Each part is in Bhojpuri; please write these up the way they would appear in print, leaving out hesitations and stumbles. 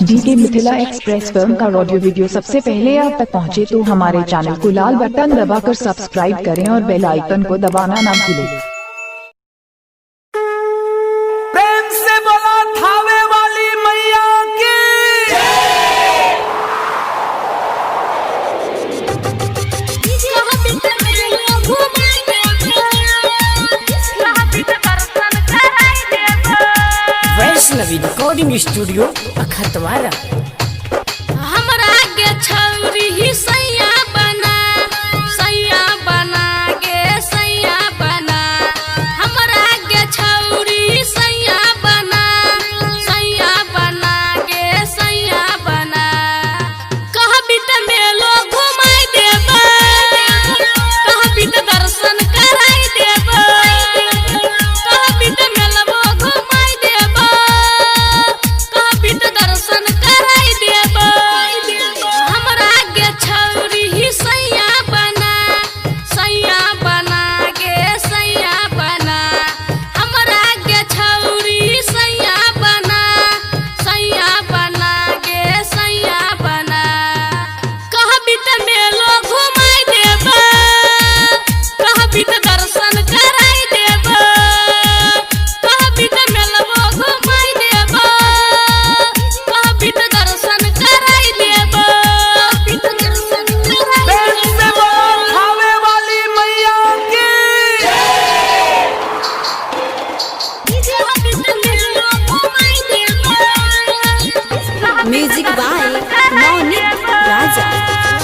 डीके मिथिला एक्सप्रेस फिल्म का ऑडियो वीडियो सबसे पहले आप तक पहुंचे तो हमारे चैनल को लाल बटन दबाकर सब्सक्राइब करें और बेल आइकन को दबाना ना भूलें। प्रेम से बोला थावे वाली मैया की। Vaishnavi recording studio Akhtwara. हमरा के छौरी ही सैया बना के सैया बना। हमरा के छौरी सैया बना के सैया बना। कहबी त मेलो घुमाई देबा, कहबी त दर्शन कराई देबा, कहबी त मेलबो घुमाई देबा, कहबी त दर्शन कराई देबा। हमरा के छौरी ही सैया बना के सैया बना। हमरा के छौरी सैया बना के सैया बना। कहबी त मेलो घुमाई देबा, कहबी त दर्शन कराई देबा, कहबी त मेलबो घुमाई देबा, कहबी त दर्शन कराई देबा, कहबी त दर्शन कराई प्रेम से बोला थावे वाली मैया की। म्यूजिक बाय नवनीत राजा।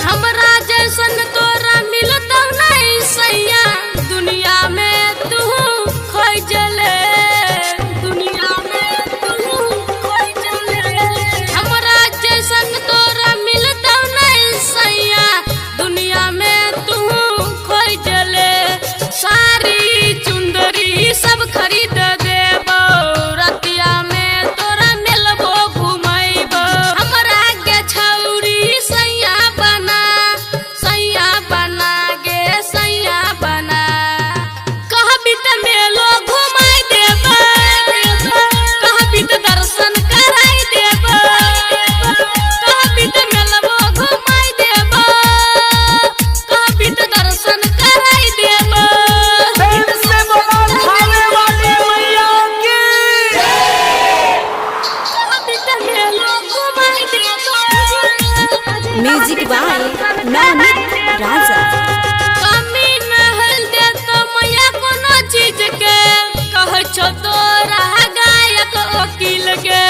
हमरा जैसन तोरा मिलत नहीं सैया, दुनिया में तू खोजले, दुनिया में तू खोजले। हमरा जैसन तोरा मिलत नहीं सैया, दुनिया में तू खोजले। सारी चुंदरी सब खरीद देबो, रतिया में तोरा मिलबो घुमैबो। हमरा के छौरी सैया बना गे सैया बना। कहबी त मेलो घुमाई देबा, कहबी त दर्शन कराई देबा, कहबी त मेलबो घुमाई देबा, कहबी त दर्शन कराई देबा। प्रेम से बोला थावे वाली मैया की। कहबी त मेलो घुमाई देबा। म्यूजिक बाय नवनीत राजा। कमी महल दे तो मैया कोनो चीज के, कह छो तोरा गायक वकील के।